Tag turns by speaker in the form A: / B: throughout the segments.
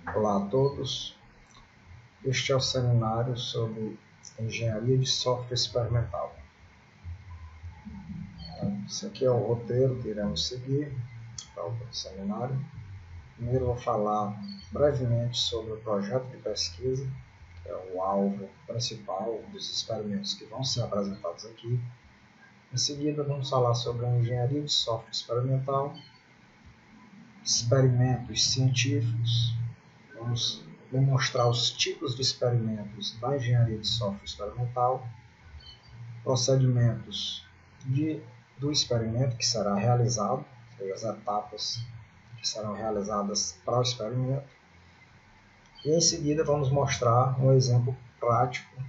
A: Olá a todos, este é o seminário sobre engenharia de software experimental. Esse aqui é o roteiro que iremos seguir para o seminário. Primeiro vou falar brevemente sobre o projeto de pesquisa, que é o alvo principal dos experimentos que vão ser apresentados aqui. Em seguida vamos falar sobre a engenharia de software experimental, experimentos científicos, vamos demonstrar os tipos de experimentos da engenharia de software experimental, procedimentos do experimento que será realizado, as etapas que serão realizadas para o experimento, e em seguida vamos mostrar um exemplo prático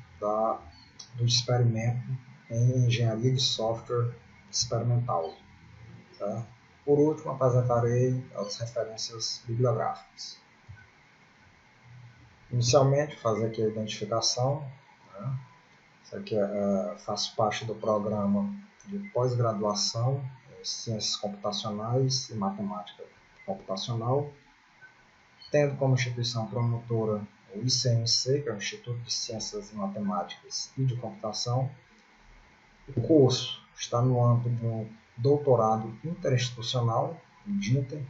A: do experimento em engenharia de software experimental. Tá? Por último, apresentarei as referências bibliográficas. Inicialmente, fazer aqui a identificação. Né? Isso aqui faz parte do programa de pós-graduação em Ciências Computacionais e Matemática Computacional, tendo como instituição promotora o ICMC, que é o Instituto de Ciências e Matemáticas e de Computação. O curso está no âmbito de um doutorado interinstitucional, o DINTER,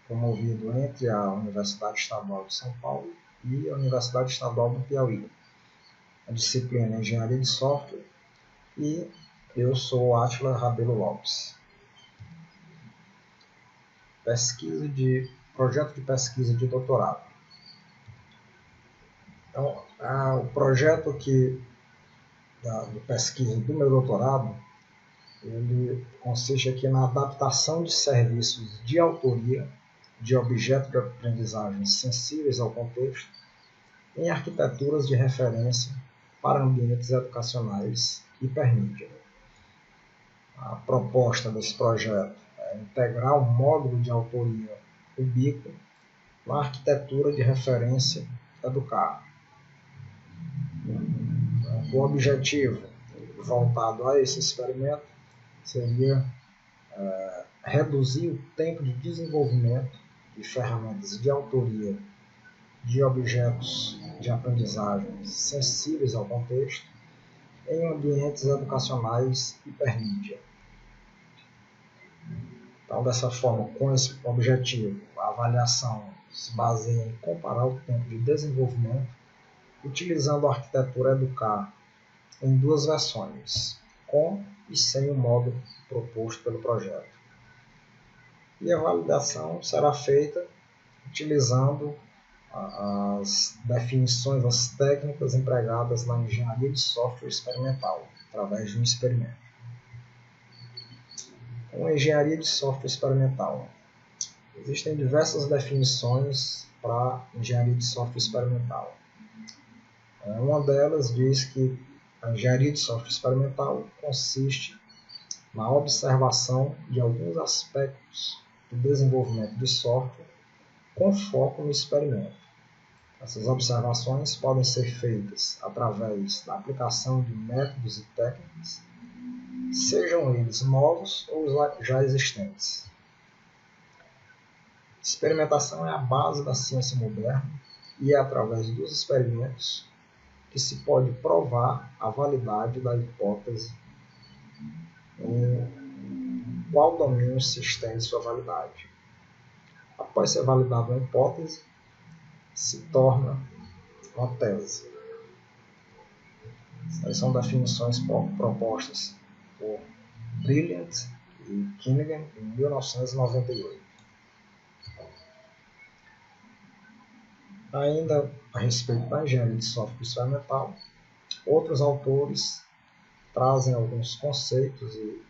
A: promovido entre a Universidade Estadual de São Paulo e a Universidade Estadual do Piauí. A disciplina é Engenharia de Software e eu sou Átila Rabelo Lopes. Projeto de pesquisa de doutorado. Então, o projeto de pesquisa do meu doutorado, ele consiste aqui na adaptação de serviços de autoria de objetos de aprendizagem sensíveis ao contexto em arquiteturas de referência para ambientes educacionais hipermídia. A proposta desse projeto é integrar um módulo de autoria ubíquo na arquitetura de referência Educar. O objetivo voltado a esse experimento seria reduzir o tempo de desenvolvimento de ferramentas de autoria de objetos de aprendizagem sensíveis ao contexto em ambientes educacionais hipermídia. Então, dessa forma, com esse objetivo, a avaliação se baseia em comparar o tempo de desenvolvimento utilizando a arquitetura Educar em duas versões, com e sem o módulo proposto pelo projeto. E a validação será feita utilizando as definições, as técnicas empregadas na engenharia de software experimental, através de um experimento. Então, engenharia de software experimental. Existem diversas definições para engenharia de software experimental. Uma delas diz que a engenharia de software experimental consiste na observação de alguns aspectos do desenvolvimento de software com foco no experimento. Essas observações podem ser feitas através da aplicação de métodos e técnicas, sejam eles novos ou já existentes. Experimentação é a base da ciência moderna e é através dos experimentos que se pode provar a validade da hipótese em qual domínio se estende sua validade. Após ser validada uma hipótese, se torna uma tese. Essas são definições propostas por Brilliant e Kinnigan em 1998. Ainda a respeito da engenharia de software experimental, outros autores trazem alguns conceitos e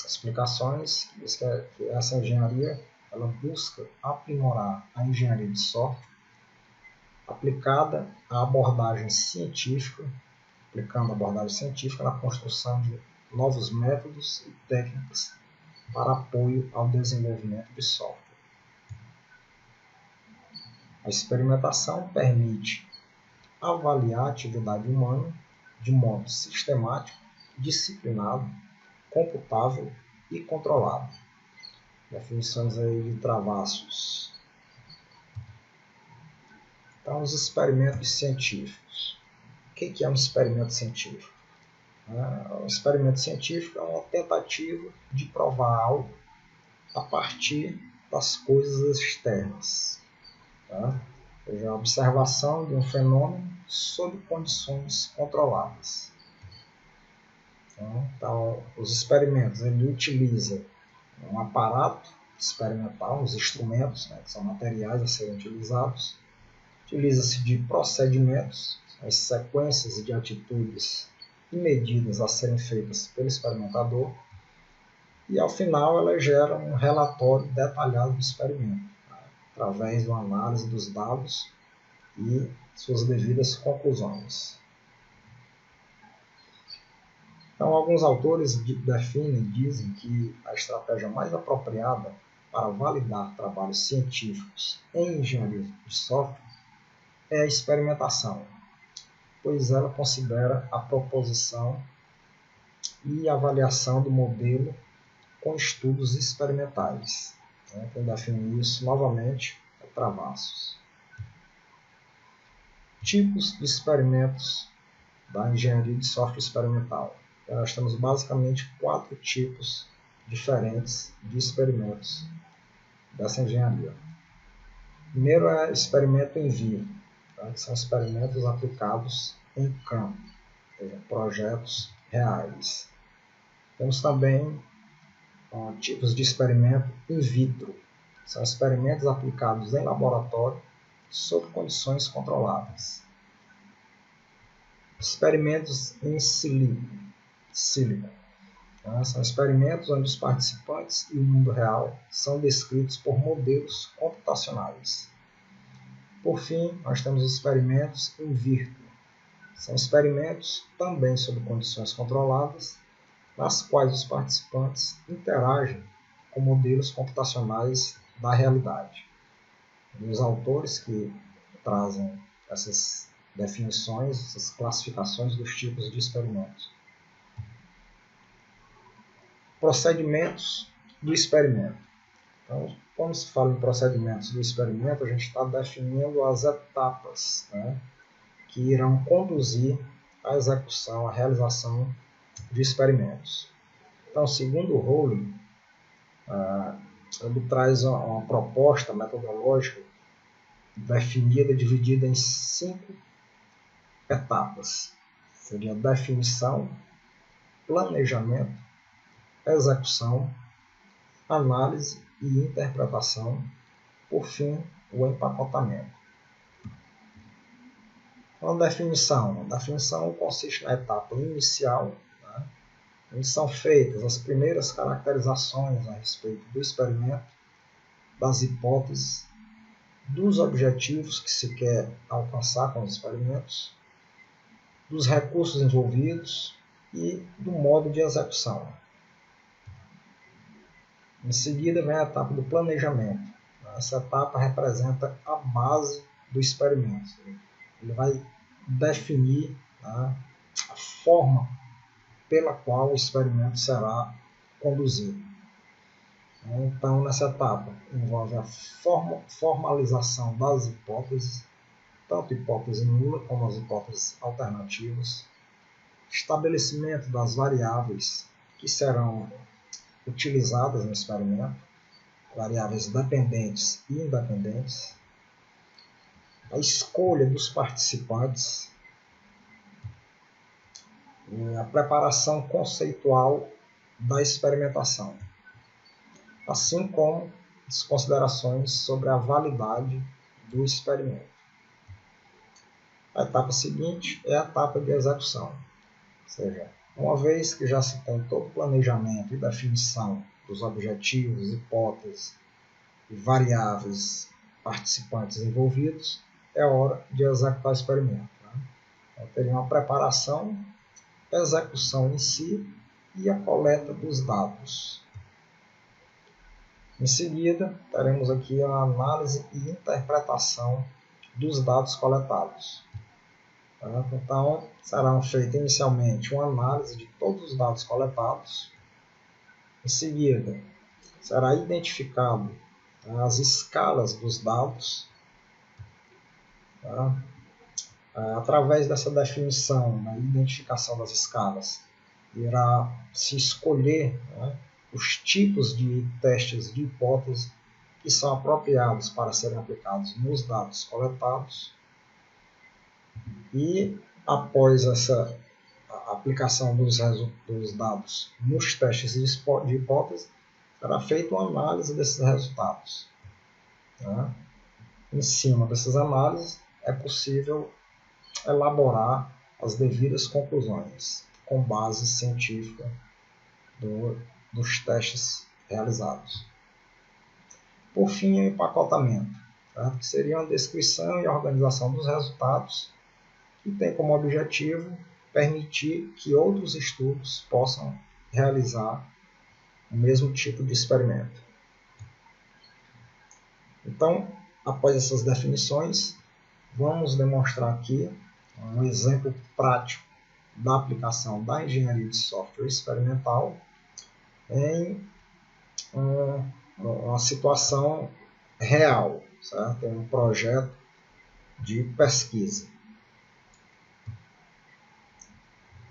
A: explicações que diz que essa engenharia ela busca aprimorar a engenharia de software aplicada à abordagem científica, aplicando a abordagem científica na construção de novos métodos e técnicas para apoio ao desenvolvimento de software. A experimentação permite avaliar a atividade humana de modo sistemático, disciplinado, computável e controlado. Definições aí de Travassos. Então, os experimentos científicos. O que é um experimento científico? Um experimento científico é uma tentativa de provar algo a partir das coisas externas. Tá? Ou seja, a observação de um fenômeno sob condições controladas. Então, os experimentos, ele utiliza um aparato experimental, os instrumentos, que são materiais a serem utilizados. Utiliza-se de procedimentos, as sequências de atitudes e medidas a serem feitas pelo experimentador, e ao final ela gera um relatório detalhado do experimento, através de uma análise dos dados e suas devidas conclusões. Então, alguns autores definem e dizem que a estratégia mais apropriada para validar trabalhos científicos em engenharia de software é a experimentação, pois ela considera a proposição e avaliação do modelo com estudos experimentais. Quem define isso novamente é Travassos. Tipos de experimentos da engenharia de software experimental. Nós temos basicamente 4 tipos diferentes de experimentos dessa engenharia. Primeiro é experimento em vivo, que são experimentos aplicados em campo, projetos reais. Temos também tipos de experimento in vitro, são experimentos aplicados em laboratório sob condições controladas. Experimentos em sílico, são experimentos onde os participantes e o mundo real são descritos por modelos computacionais. Por fim, nós temos os experimentos in vitro. São experimentos também sob condições controladas, nas quais os participantes interagem com modelos computacionais da realidade. E os autores que trazem essas definições, essas classificações dos tipos de experimentos. Procedimentos do experimento. Então, quando se fala em procedimentos do experimento, a gente está definindo as etapas, que irão conduzir à execução, à realização de experimentos. Então, segundo o Rowling, ele traz uma proposta metodológica definida, dividida em 5 etapas. Seria definição, planejamento, execução, análise e interpretação, por fim, o empacotamento. A definição consiste na etapa inicial, onde são feitas as primeiras caracterizações a respeito do experimento, das hipóteses, dos objetivos que se quer alcançar com os experimentos, dos recursos envolvidos e do modo de execução. Em seguida vem a etapa do planejamento. Essa etapa representa a base do experimento. Ele vai definir a forma pela qual o experimento será conduzido. Então, nessa etapa, envolve a formalização das hipóteses, tanto hipótese nula como as hipóteses alternativas, estabelecimento das variáveis que serão utilizadas no experimento, variáveis dependentes e independentes, a escolha dos participantes, e a preparação conceitual da experimentação, assim como as considerações sobre a validade do experimento. A etapa seguinte é a etapa de execução, ou seja, uma vez que já se tem todo o planejamento e definição dos objetivos, hipóteses e variáveis participantes envolvidos, é hora de executar o experimento. Então, teria uma preparação, execução em si e a coleta dos dados. Em seguida, teremos aqui a análise e interpretação dos dados coletados. Então, será feita inicialmente uma análise de todos os dados coletados. Em seguida, será identificado as escalas dos dados, Tá? Através dessa definição, né, identificação das escalas, irá se escolher, né, os tipos de testes de hipótese que são apropriados para serem aplicados nos dados coletados, e após essa aplicação dos dados nos testes de hipótese, será feita uma análise desses resultados. Né? Em cima dessas análises, é possível elaborar as devidas conclusões com base científica dos testes realizados. Por fim, o empacotamento, tá? Que seria uma descrição e organização dos resultados, que tem como objetivo permitir que outros estudos possam realizar o mesmo tipo de experimento. Então, após essas definições, vamos demonstrar aqui um exemplo prático da aplicação da engenharia de software experimental em uma situação real, certo? Em um projeto de pesquisa.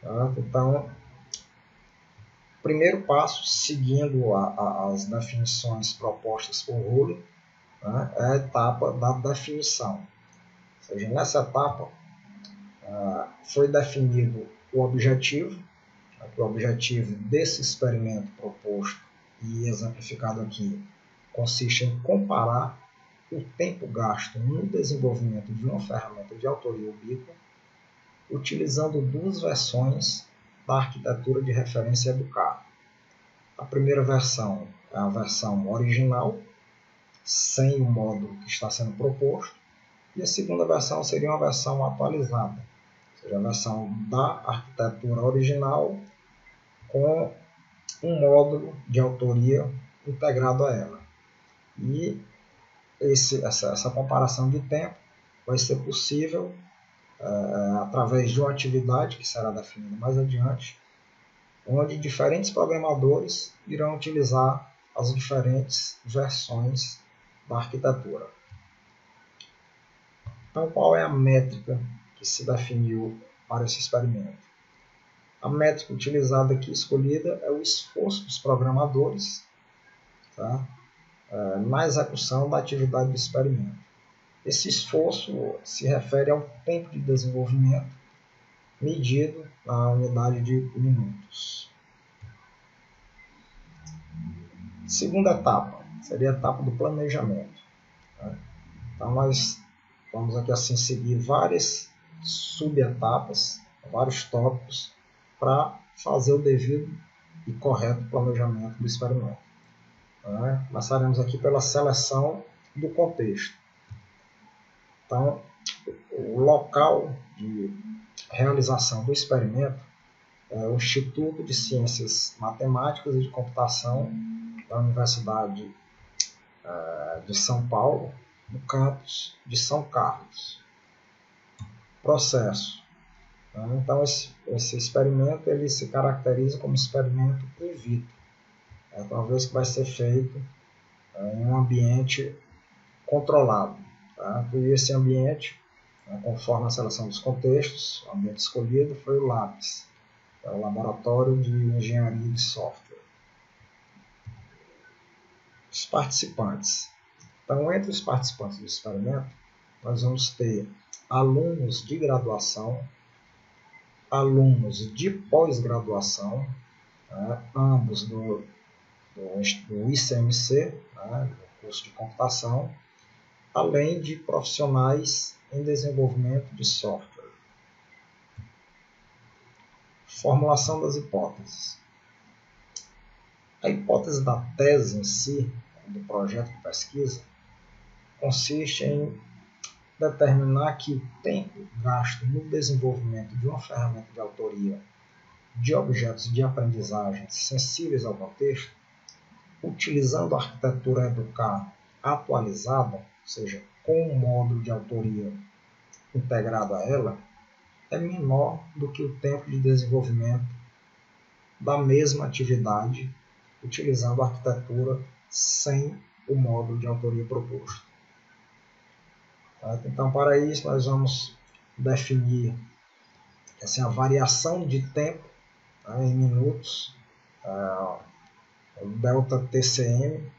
A: Certo? Então, primeiro passo, seguindo as definições propostas por Hulley, né, é a etapa da definição. Ou seja, nessa etapa foi definido o objetivo desse experimento proposto e exemplificado aqui consiste em comparar o tempo gasto no desenvolvimento de uma ferramenta de autoria ubíqua utilizando duas versões da arquitetura de referência Educar. A primeira versão é a versão original, sem o módulo que está sendo proposto, e a segunda versão seria uma versão atualizada, ou seja, a versão da arquitetura original com um módulo de autoria integrado a ela. E essa comparação de tempo vai ser possível através de uma atividade que será definida mais adiante, onde diferentes programadores irão utilizar as diferentes versões da arquitetura. Então, qual é a métrica que se definiu para esse experimento? A métrica utilizada aqui, escolhida, é o esforço dos programadores, tá? Na execução da atividade do experimento. Esse esforço se refere ao tempo de desenvolvimento medido na unidade de minutos. Segunda etapa seria a etapa do planejamento. Então, nós vamos aqui assim seguir várias subetapas, vários tópicos, para fazer o devido e correto planejamento do experimento. Começaremos aqui pela seleção do contexto. Então, o local de realização do experimento é o Instituto de Ciências Matemáticas e de Computação da Universidade de São Paulo, no campus de São Carlos. Processo. Então, esse experimento ele se caracteriza como experimento in vitro, uma vez que vai ser feito em um ambiente controlado. Tá? E esse ambiente, conforme a seleção dos contextos, o ambiente escolhido foi o LABS, é o Laboratório de Engenharia de Software. Os participantes. Então, entre os participantes do experimento, nós vamos ter alunos de graduação, alunos de pós-graduação, ambos do ICMC, do curso de computação, além de profissionais em desenvolvimento de software. Formulação das hipóteses. A hipótese da tese em si, do projeto de pesquisa, consiste em determinar que o tempo gasto no desenvolvimento de uma ferramenta de autoria de objetos de aprendizagem sensíveis ao contexto, utilizando a arquitetura Educar atualizada, ou seja, com um módulo de autoria integrado a ela, é menor do que o tempo de desenvolvimento da mesma atividade utilizando a arquitetura sem o módulo de autoria proposto. Então, para isso, nós vamos definir assim, a variação de tempo em minutos, o delta TCM,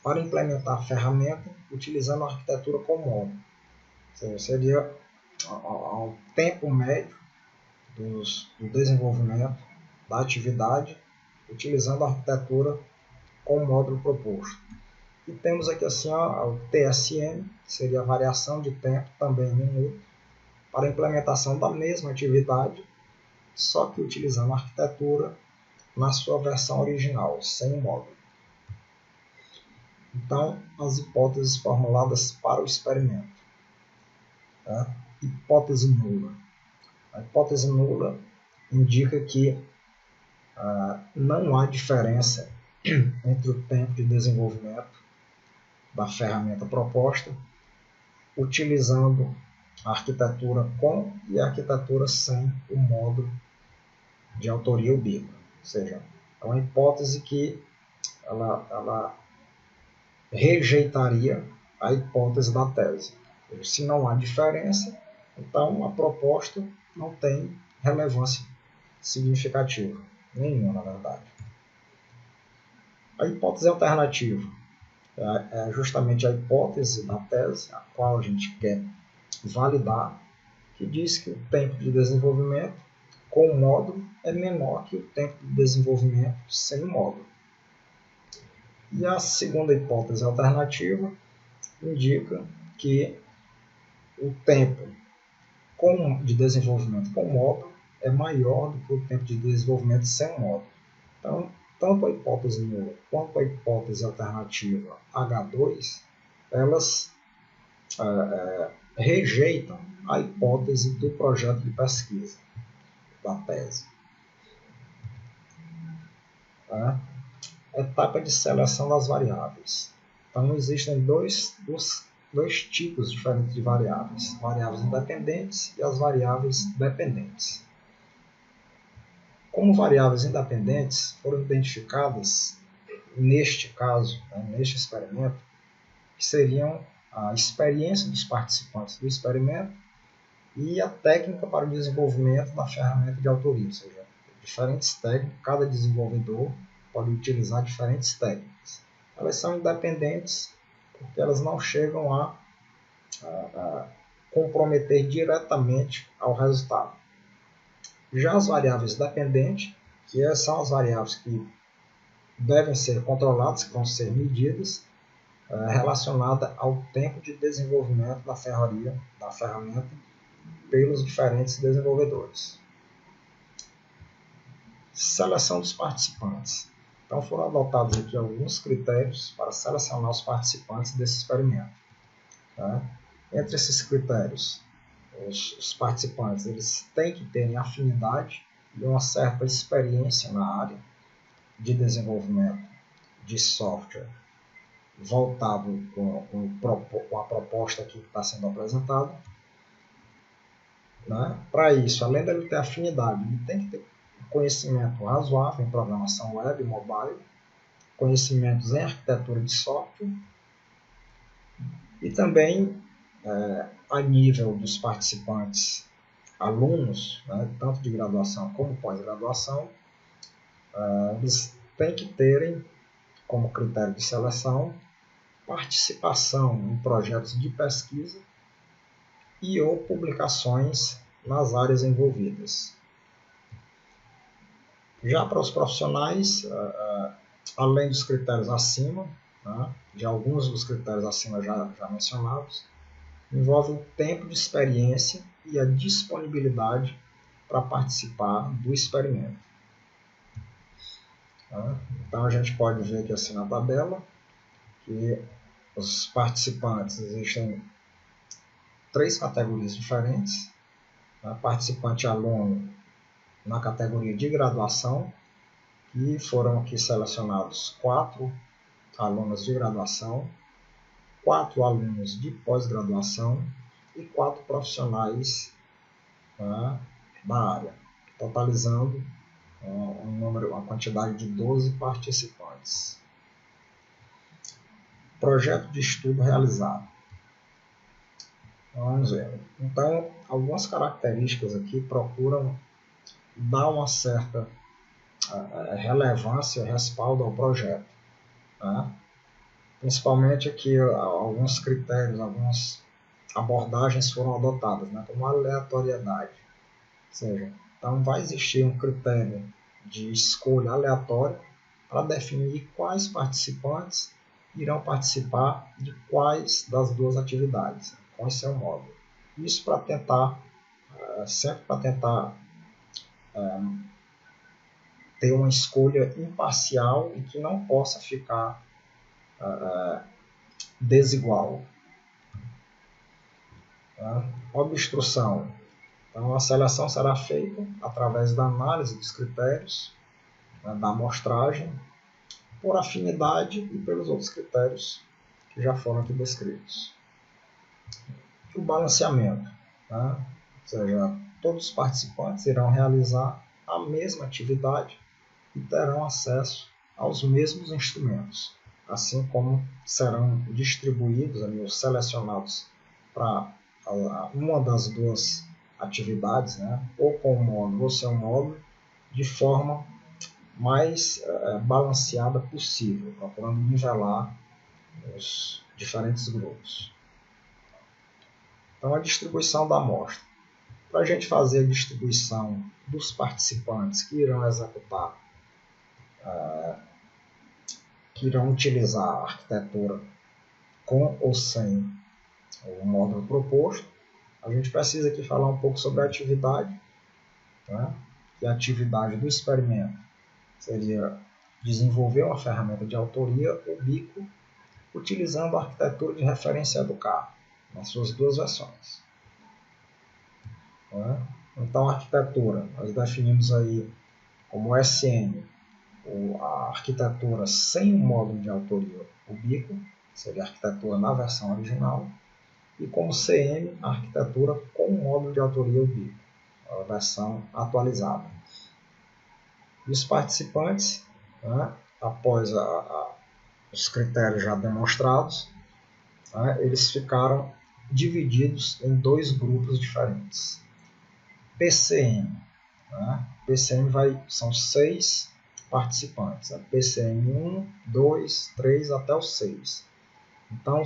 A: para implementar a ferramenta utilizando a arquitetura com módulo. Ou seja, seria o tempo médio do desenvolvimento da atividade utilizando a arquitetura com o módulo proposto. E temos aqui assim o TSM, que seria a variação de tempo, também em minuto, para a implementação da mesma atividade, só que utilizando a arquitetura na sua versão original, sem o módulo. Então, as hipóteses formuladas para o experimento. Hipótese nula. A hipótese nula indica que não há diferença entre o tempo de desenvolvimento da ferramenta proposta, utilizando a arquitetura com e a arquitetura sem o módulo de autoria ubíqua. Ou seja, é uma hipótese que ela rejeitaria a hipótese da tese. Se não há diferença, então a proposta não tem relevância significativa, nenhuma na verdade. A hipótese alternativa é justamente a hipótese da tese, a qual a gente quer validar, que diz que o tempo de desenvolvimento com o módulo é menor que o tempo de desenvolvimento sem o módulo. E a segunda hipótese alternativa indica que o tempo de desenvolvimento com módulo é maior do que o tempo de desenvolvimento sem módulo. Então, tanto a hipótese nula quanto a hipótese alternativa H2, elas rejeitam a hipótese do projeto de pesquisa, da tese. Etapa de seleção das variáveis. Então, existem dois tipos diferentes de variáveis: variáveis independentes e as variáveis dependentes. Como variáveis independentes foram identificadas, neste caso, neste experimento, que seriam a experiência dos participantes do experimento e a técnica para o desenvolvimento da ferramenta de autoria, ou seja, diferentes técnicas, cada desenvolvedor pode utilizar diferentes técnicas. Elas são independentes porque elas não chegam a comprometer diretamente ao resultado. Já as variáveis dependentes, que são as variáveis que devem ser controladas, que vão ser medidas, relacionada ao tempo de desenvolvimento da ferramenta pelos diferentes desenvolvedores. Seleção dos participantes. Então foram adotados aqui alguns critérios para selecionar os participantes desse experimento. Entre esses critérios, os participantes eles têm que terem afinidade e uma certa experiência na área de desenvolvimento de software voltado com a proposta aqui que está sendo apresentada. Para isso, além dele ter afinidade, ele tem que ter conhecimento razoável em programação web e mobile, conhecimentos em arquitetura de software e também a nível dos participantes, alunos, tanto de graduação como pós-graduação, eles têm que terem como critério de seleção participação em projetos de pesquisa e ou publicações nas áreas envolvidas. Já para os profissionais, além dos critérios acima, de alguns dos critérios acima já mencionados, envolve o tempo de experiência e a disponibilidade para participar do experimento. Então a gente pode ver aqui assim na tabela que os participantes existem 3 categorias diferentes. Participante aluno na categoria de graduação, e foram aqui selecionados 4 alunos de graduação, 4 alunos de pós-graduação e 4 profissionais da área, totalizando uma quantidade de 12 participantes. Projeto de estudo realizado. Vamos ver. Então, algumas características aqui procuram dar uma certa relevância, respaldo ao projeto, né? Principalmente aqui alguns critérios, algumas abordagens foram adotadas, né? Como a aleatoriedade. Ou seja, então vai existir um critério de escolha aleatória para definir quais participantes irão participar de quais das duas atividades, qual é o seu módulo. Isso para tentar, sempre para tentar ter uma escolha imparcial e que não possa ficar desigual. Tá? Obstrução. Então, a seleção será feita através da análise dos critérios, né, da amostragem, por afinidade e pelos outros critérios que já foram aqui descritos. O balanceamento, né? Ou seja, todos os participantes irão realizar a mesma atividade e terão acesso aos mesmos instrumentos, assim como serão distribuídos ali, ou selecionados para uma das duas atividades, né? Ou com o módulo ou sem o módulo, de forma mais balanceada possível, procurando nivelar os diferentes grupos. Então, a distribuição da amostra. Para a gente fazer a distribuição dos participantes que irão executar, que irão utilizar a arquitetura com ou sem o módulo proposto, a gente precisa aqui falar um pouco sobre a atividade, né? E a atividade do experimento seria desenvolver uma ferramenta de autoria, o BICO, utilizando a arquitetura de referência educar, nas suas duas versões. Né? Então, a arquitetura, nós definimos aí como SM, a arquitetura sem o módulo de autoria, o BICO, seria a arquitetura na versão original, e como CM, a arquitetura com o módulo de autoria, o BICO, a versão atualizada. E os participantes, né, após os critérios já demonstrados, né, eles ficaram divididos em dois grupos diferentes. PCM. Né? PCM são 6 participantes. Né? PCM 1, 2, 3 até o 6. Então,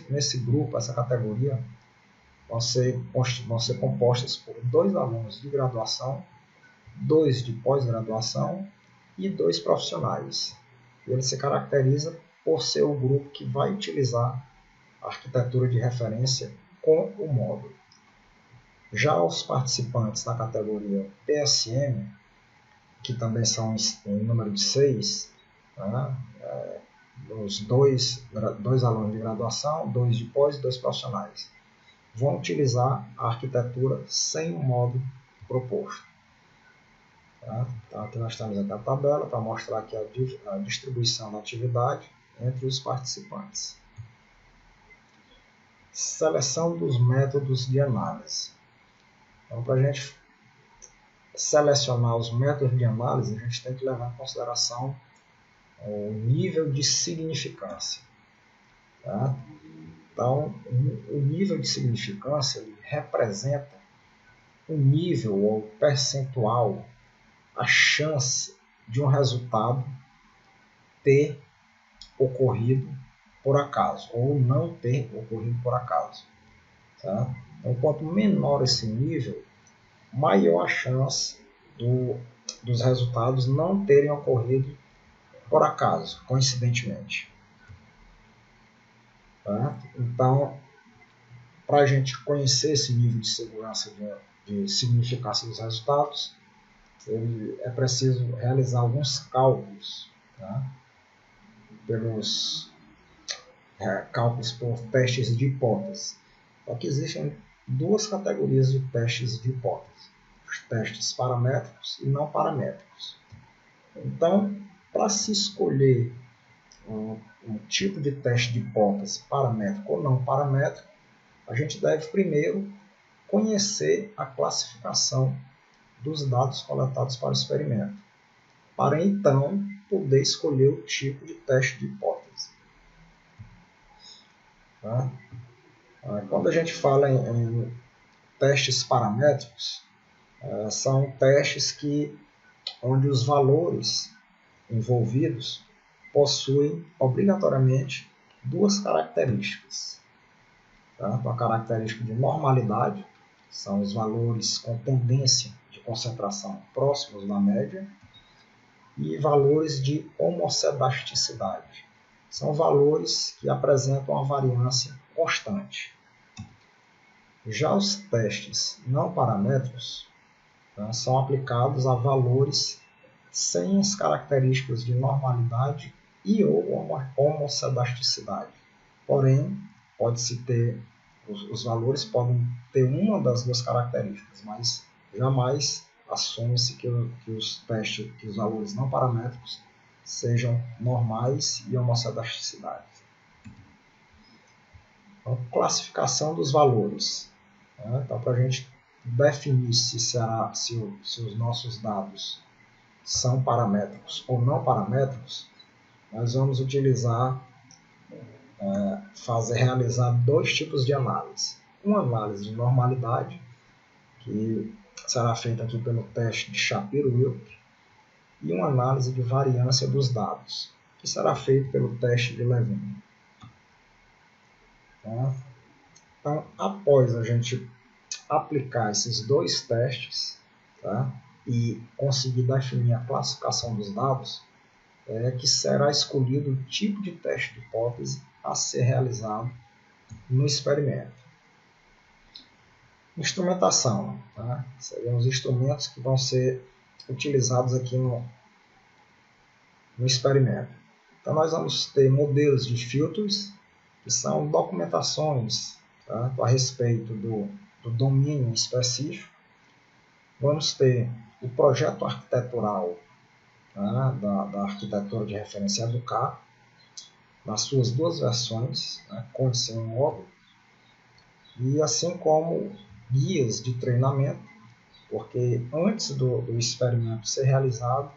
A: nesse grupo, essa categoria, vão ser compostas por 2 alunos de graduação, 2 de pós-graduação e 2 profissionais. Ele se caracteriza por ser o grupo que vai utilizar a arquitetura de referência com o módulo. Já os participantes da categoria PSM, que também são em número de 6, né, os dois alunos de graduação, 2 de pós e 2 profissionais, vão utilizar a arquitetura sem o módulo proposto. Tá? Então, aqui nós temos aqui a tabela para mostrar aqui a distribuição da atividade entre os participantes. Seleção dos métodos de análise. Então, para a gente selecionar os métodos de análise, a gente tem que levar em consideração o nível de significância. Tá? Então, o nível de significância representa o nível ou percentual, a chance de um resultado ter ocorrido por acaso ou não ter ocorrido por acaso. Tá? Então, quanto menor esse nível, maior a chance dos resultados não terem ocorrido por acaso, coincidentemente. Tá? Então, para a gente conhecer esse nível de segurança de significância dos resultados, é preciso realizar alguns cálculos, tá? Pelos cálculos por testes de hipótese. Só que existem 2 categorias de testes de hipótese: os testes paramétricos e não paramétricos. Então, para se escolher um tipo de teste de hipótese paramétrico ou não paramétrico, a gente deve primeiro conhecer a classificação dos dados coletados para o experimento, para então poder escolher o tipo de teste de hipótese. Tá? Quando a gente fala em testes paramétricos, são testes onde os valores envolvidos possuem obrigatoriamente duas características. Tá? A característica de normalidade, são os valores com tendência de concentração próximos da média, e valores de homocedasticidade. São valores que apresentam uma variância constante. Já os testes não paramétricos, tá, são aplicados a valores sem as características de normalidade e ou homocedasticidade. Porém, pode-se ter, os valores podem ter uma das duas características, mas jamais assume-se que os valores não paramétricos sejam normais e homocedasticidade. Então, classificação dos valores. Então, para a gente definir se os nossos dados são paramétricos ou não paramétricos, nós vamos realizar dois tipos de análise. Uma análise de normalidade, que será feita aqui pelo teste de Shapiro-Wilk, e uma análise de variância dos dados, que será feito pelo teste de Levine. Então, após a gente aplicar esses dois testes, tá, e conseguir definir a classificação dos dados, que será escolhido o tipo de teste de hipótese a ser realizado no experimento. Instrumentação, tá? Seriam os instrumentos que vão ser utilizados aqui no experimento. Então, nós vamos ter modelos de filtros, que são documentações, tá, a respeito do domínio específico. Vamos ter o projeto arquitetural, tá, da arquitetura de referência EDUCAR, nas suas duas versões, né, com e sem módulo, e assim como guias de treinamento, porque antes do experimento ser realizado,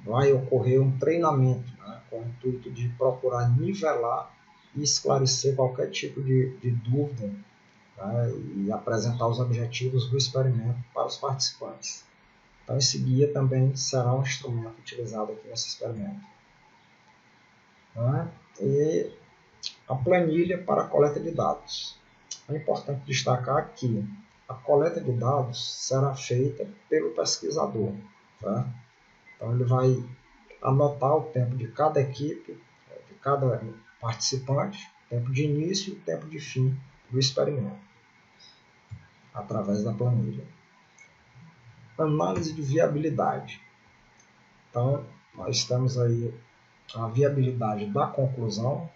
A: vai ocorrer um treinamento, né, com o intuito de procurar nivelar e esclarecer qualquer tipo de dúvida, né, e apresentar os objetivos do experimento para os participantes. Então, esse guia também será um instrumento utilizado aqui nesse experimento. Né? E a planilha para a coleta de dados. É importante destacar que a coleta de dados será feita pelo pesquisador. Tá? Então, ele vai anotar o tempo de cada equipe, de cada participante, tempo de início e tempo de fim do experimento, através da planilha. Análise de viabilidade. Então, nós temos aí a viabilidade da conclusão,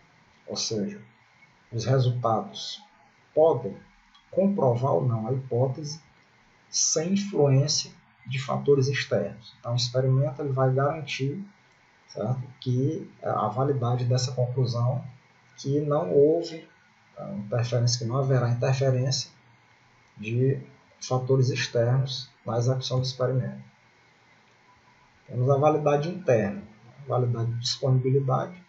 A: ou seja, os resultados podem comprovar ou não a hipótese sem influência de fatores externos. Então, o experimento ele vai garantir, certo, que a validade dessa conclusão, que não houve interferência, que não haverá interferência de fatores externos na execução do experimento. Temos a validade interna. A validade de disponibilidade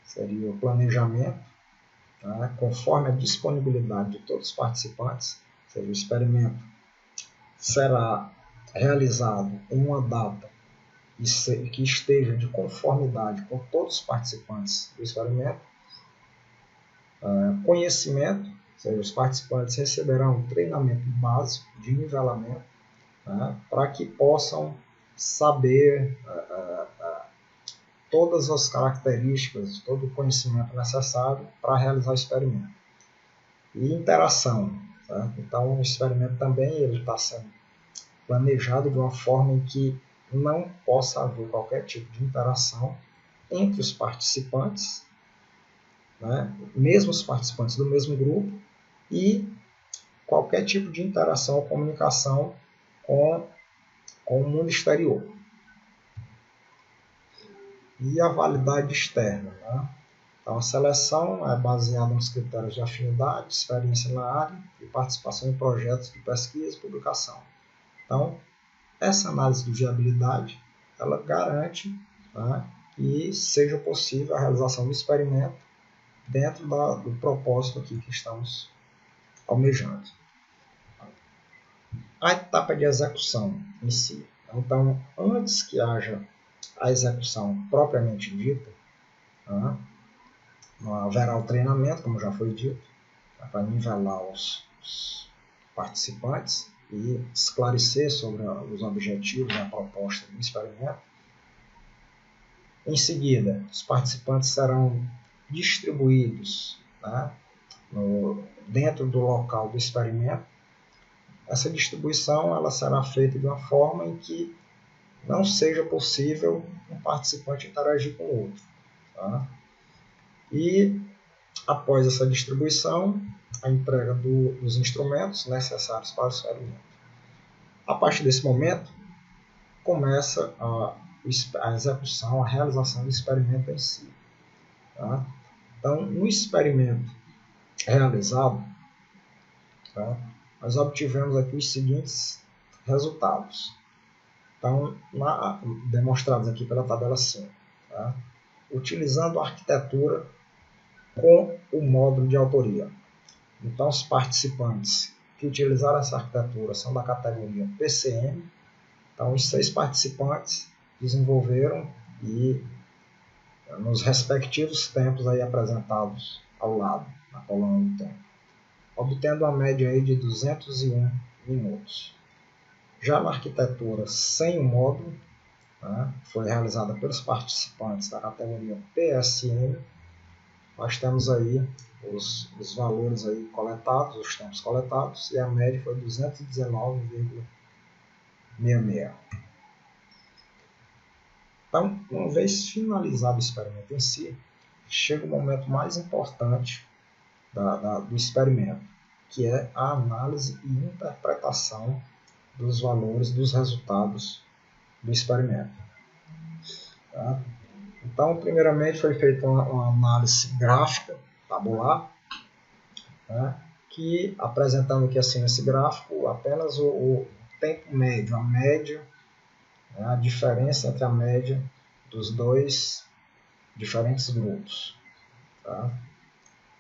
A: seria o planejamento, tá, conforme a disponibilidade de todos os participantes, ou seja, o experimento será realizado em uma data que esteja de conformidade com todos os participantes do experimento. Conhecimento, ou seja, os participantes receberão um treinamento básico de nivelamento, né, para que possam saber todas as características, todo o conhecimento necessário para realizar o experimento. E interação. Tá? Então, o experimento também está sendo planejado de uma forma em que não possa haver qualquer tipo de interação entre os participantes, né? Mesmo os participantes do mesmo grupo, e qualquer tipo de interação ou comunicação com o mundo exterior. E a validade externa. Né? Então, a seleção é baseada nos critérios de afinidade, experiência na área e participação em projetos de pesquisa e publicação. Então, essa análise de viabilidade, ela garante, né, que seja possível a realização do experimento dentro do propósito aqui que estamos almejando. A etapa de execução em si. Então, antes que haja a execução propriamente dita, haverá o treinamento, como já foi dito, para nivelar os participantes e esclarecer sobre os objetivos e a proposta do experimento. Em seguida, os participantes serão distribuídos dentro do local do experimento. Essa distribuição ela será feita de uma forma em que não seja possível um participante interagir com o outro. E, após essa distribuição, a entrega dos instrumentos necessários para o experimento. A partir desse momento, começa a execução, a realização do experimento em si. Então, no experimento realizado, nós obtivemos aqui os seguintes resultados. Então, demonstrados aqui pela tabela 5. Utilizando a arquitetura com o módulo de autoria. Então, os participantes que utilizaram essa arquitetura são da categoria PCM. Então, os 6 participantes desenvolveram e nos respectivos tempos aí apresentados ao lado, na coluna do tempo, obtendo uma média aí de 201 minutos. Já na arquitetura sem o módulo, foi realizada pelos participantes da categoria PSM, nós temos aí os valores aí coletados, os tempos coletados, e a média foi 219,66. Então, uma vez finalizado o experimento em si, chega o momento mais importante do experimento, que é a análise e interpretação dos valores, dos resultados do experimento. Então, primeiramente foi feita uma análise gráfica, tabular, que apresentando aqui assim nesse gráfico apenas o tempo médio, a média, a diferença entre a média dos dois diferentes grupos.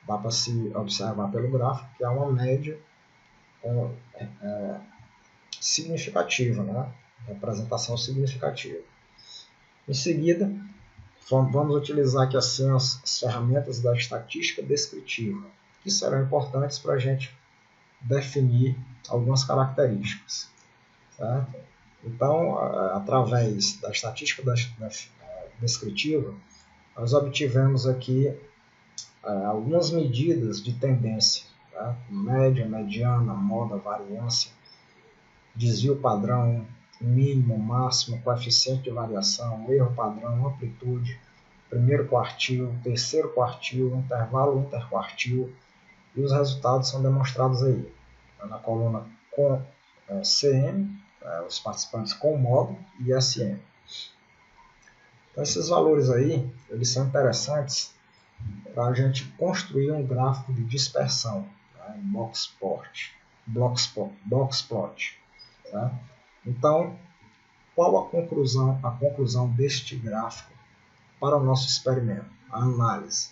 A: Dá para se observar pelo gráfico que há uma média significativa, representação significativa. Em seguida, vamos utilizar aqui assim as ferramentas da estatística descritiva, que serão importantes para a gente definir algumas características. Certo? Então, através da estatística descritiva, nós obtivemos aqui algumas medidas de tendência, média, mediana, moda, variância, desvio padrão, mínimo, máximo, coeficiente de variação, erro padrão, amplitude, primeiro quartil, terceiro quartil, intervalo interquartil, e os resultados são demonstrados aí na coluna com CM, os participantes com módulo, e SM. Então, esses valores aí, eles são interessantes para a gente construir um gráfico de dispersão, em boxplot. Então, qual a conclusão deste gráfico para o nosso experimento? A análise.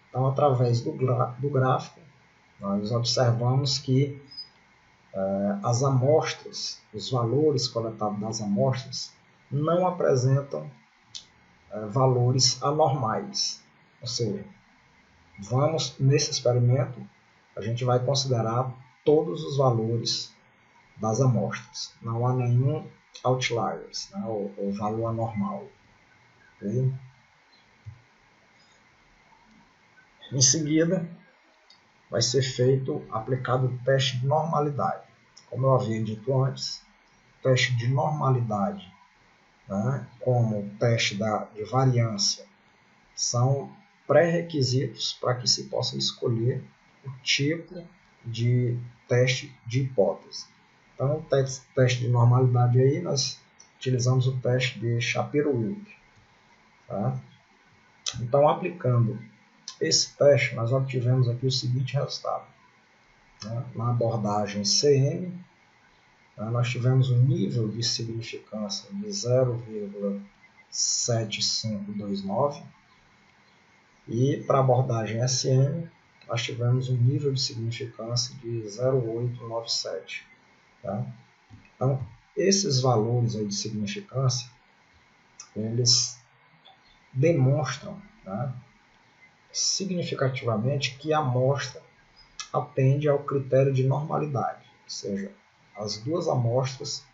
A: Então, através do gráfico, nós observamos que as amostras, os valores coletados das amostras, não apresentam valores anormais. Ou seja, nesse experimento, a gente vai considerar todos os valores das amostras. Não há nenhum outliers, ou valor anormal. Okay? Em seguida, vai ser aplicado o teste de normalidade. Como eu havia dito antes, o teste de normalidade, como o teste de variância, são pré-requisitos para que se possa escolher o tipo de teste de hipótese. Então, o teste de normalidade aí, nós utilizamos o teste de Shapiro-Wilk. Então, aplicando esse teste, nós obtivemos aqui o seguinte resultado. Na abordagem CM, nós tivemos um nível de significância de 0,7529, e para a abordagem SM, nós tivemos um nível de significância de 0,897. Tá? Então, esses valores aí de significância, eles demonstram, tá, significativamente que a amostra atende ao critério de normalidade, ou seja, as duas amostras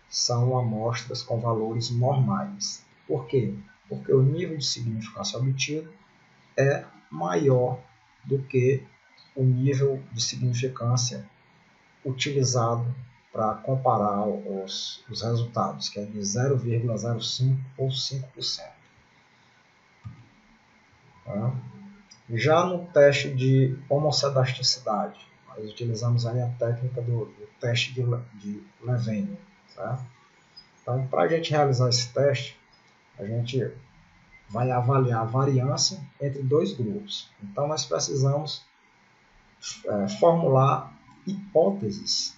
A: são amostras com valores normais. Por quê? Porque o nível de significância obtido é maior do que o nível de significância utilizado para comparar os resultados, que é de 0,05 ou 5%. Tá? Já no teste de homocedasticidade, nós utilizamos aí a técnica do teste de Levene. Tá? Então, para a gente realizar esse teste, a gente vai avaliar a variância entre dois grupos. Então, nós precisamos formular hipóteses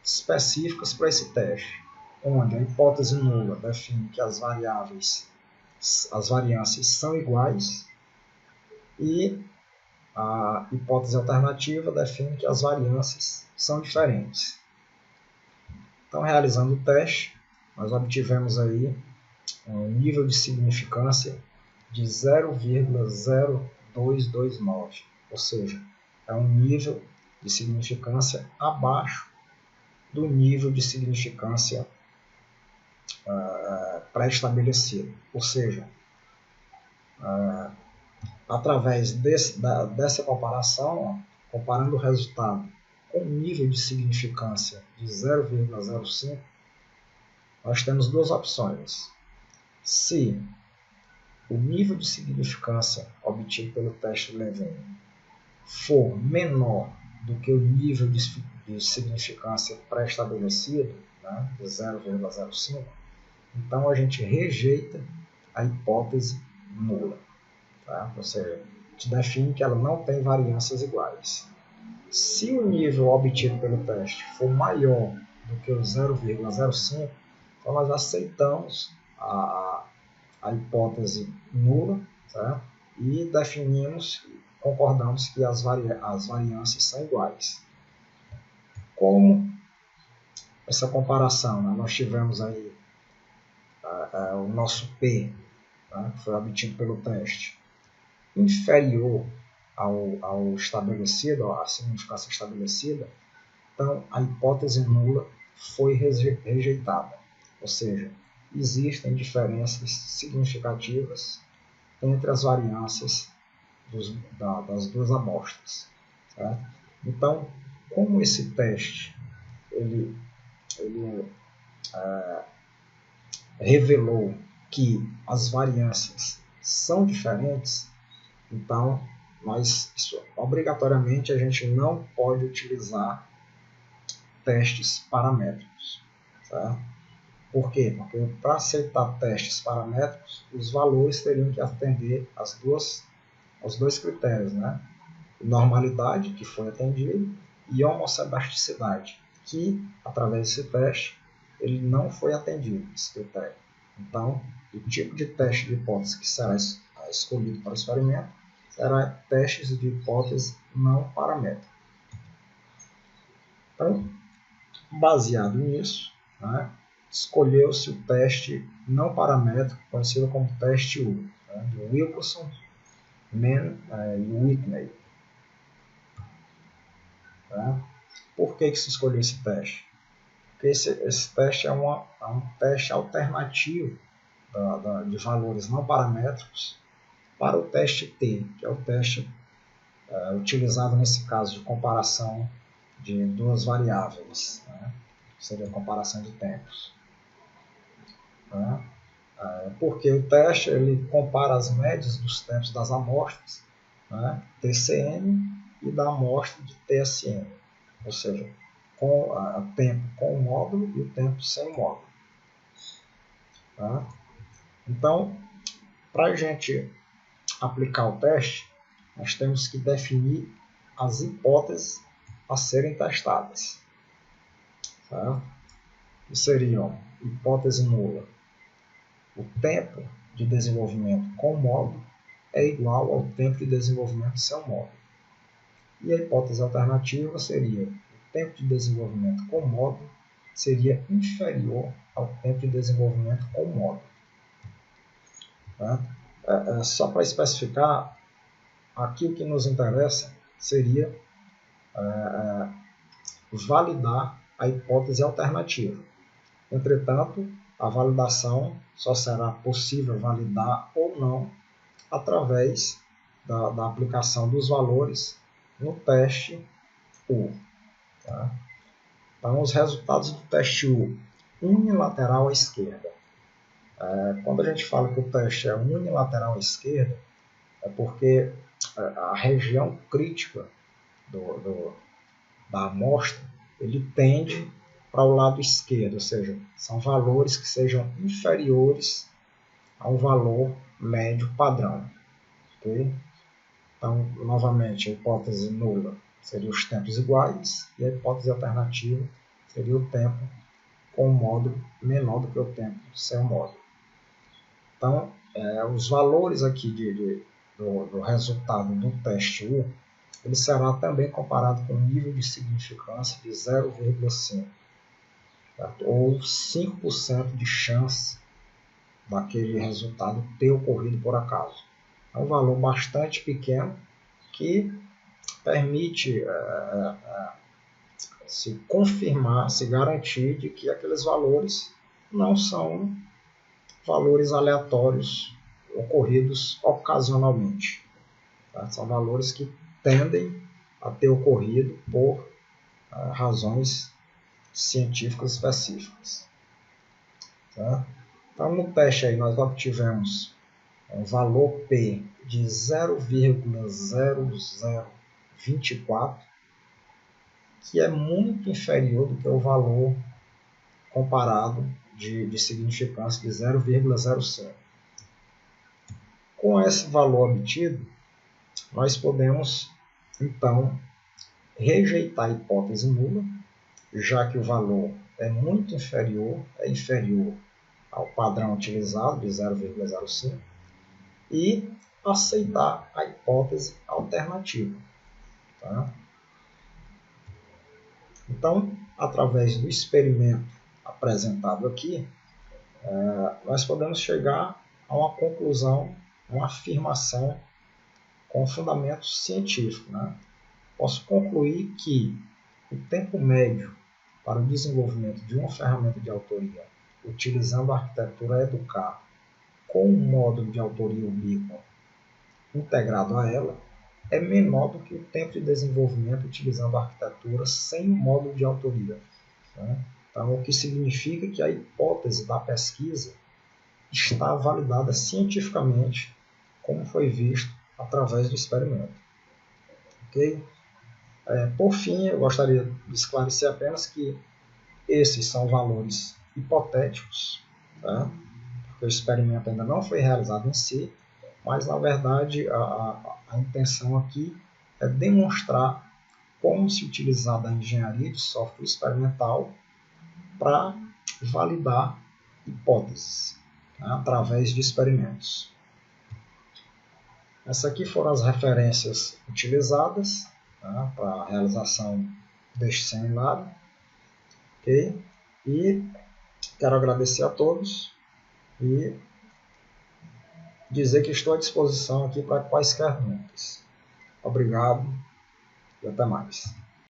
A: específicas para esse teste, onde a hipótese nula define que as variâncias são iguais e a hipótese alternativa define que as variâncias são diferentes. Então, realizando o teste, nós obtivemos aí um nível de significância de 0,0229, ou seja, é um nível de significância abaixo do nível de significância pré-estabelecido. Ou seja, através dessa comparação, comparando o resultado com o nível de significância de 0,05, nós temos duas opções. Se o nível de significância obtido pelo teste de Levene for menor do que o nível de significância pré-estabelecido, né, de 0,05, então a gente rejeita a hipótese nula. Tá? Ou seja, a gente define que ela não tem variâncias iguais. Se o nível obtido pelo teste for maior do que o 0,05, então nós aceitamos a hipótese nula, tá? E definimos, concordamos que as variâncias são iguais. Como essa comparação, né? Nós tivemos aí o nosso P, tá? Que foi obtido pelo teste, inferior ao estabelecido, à significância estabelecida, então a hipótese nula foi rejeitada. Ou seja, existem diferenças significativas entre as variâncias das duas amostras. Certo? Então, como esse teste ele revelou que as variâncias são diferentes, então obrigatoriamente a gente não pode utilizar testes paramétricos. Certo? Por quê? Porque para aceitar testes paramétricos, os valores teriam que atender aos dois critérios, né? Normalidade, que foi atendido, e homocedasticidade, que, através desse teste, ele não foi atendido, esse critério. Então, o tipo de teste de hipótese que será escolhido para o experimento será testes de hipótese não paramétrica. Então, baseado nisso, né, escolheu-se o teste não paramétrico, conhecido como teste U, né, de Wilcoxon, Mann e Whitney. Tá? Por que se escolheu esse teste? Porque esse teste é um teste alternativo de valores não paramétricos para o teste T, que é o teste utilizado nesse caso de comparação de duas variáveis, né? Seria a comparação de tempos. Tá? Porque o teste ele compara as médias dos tempos das amostras, né, TCM, e da amostra de TSM, ou seja, com o tempo com o módulo e o tempo sem o módulo. Tá? Então, para a gente aplicar o teste, nós temos que definir as hipóteses a serem testadas. Tá? Que seriam hipótese nula. O tempo de desenvolvimento com módulo é igual ao tempo de desenvolvimento sem módulo. E a hipótese alternativa seria o tempo de desenvolvimento com módulo seria inferior ao tempo de desenvolvimento com módulo. Tá? Só para especificar, aqui o que nos interessa seria validar a hipótese alternativa. Entretanto, a validação só será possível validar ou não através da aplicação dos valores no teste U. Tá? Então, os resultados do teste U, unilateral à esquerda. Quando a gente fala que o teste é unilateral à esquerda, é porque a região crítica da amostra ele tende para o lado esquerdo, ou seja, são valores que sejam inferiores ao valor médio padrão. Okay? Então, novamente, a hipótese nula seria os tempos iguais e a hipótese alternativa seria o tempo com um módulo menor do que o tempo sem o módulo. Então, os valores aqui do resultado do teste U, ele será também comparado com o nível de significância de 0,5, ou 5% de chance daquele resultado ter ocorrido por acaso. É um valor bastante pequeno que permite se confirmar, se garantir de que aqueles valores não são valores aleatórios ocorridos ocasionalmente. Tá? São valores que tendem a ter ocorrido por razões científicas específicas. Tá? Então, no teste aí, nós obtivemos um valor P de 0,0024, que é muito inferior do que o valor comparado de significância de 0,05. Com esse valor obtido, nós podemos, então, rejeitar a hipótese nula, já que o valor é muito inferior, ao padrão utilizado de 0,05, e aceitar a hipótese alternativa. Tá? Então, através do experimento apresentado aqui, nós podemos chegar a uma conclusão, uma afirmação com fundamento científico. Né? Posso concluir que o tempo médio para o desenvolvimento de uma ferramenta de autoria utilizando a arquitetura Educar com um módulo de autoria ubíqua integrado a ela é menor do que o tempo de desenvolvimento utilizando a arquitetura sem o módulo de autoria. Né? Então, o que significa que a hipótese da pesquisa está validada cientificamente, como foi visto através do experimento. Okay? Por fim, eu gostaria de esclarecer apenas que esses são valores hipotéticos, tá? Porque o experimento ainda não foi realizado em si, mas, na verdade, a intenção aqui é demonstrar como se utilizar da engenharia de software experimental para validar hipóteses, né, através de experimentos. Essas aqui foram as referências utilizadas, né, para a realização deste seminário. Okay? E quero agradecer a todos e dizer que estou à disposição aqui para quaisquer dúvidas. Obrigado e até mais.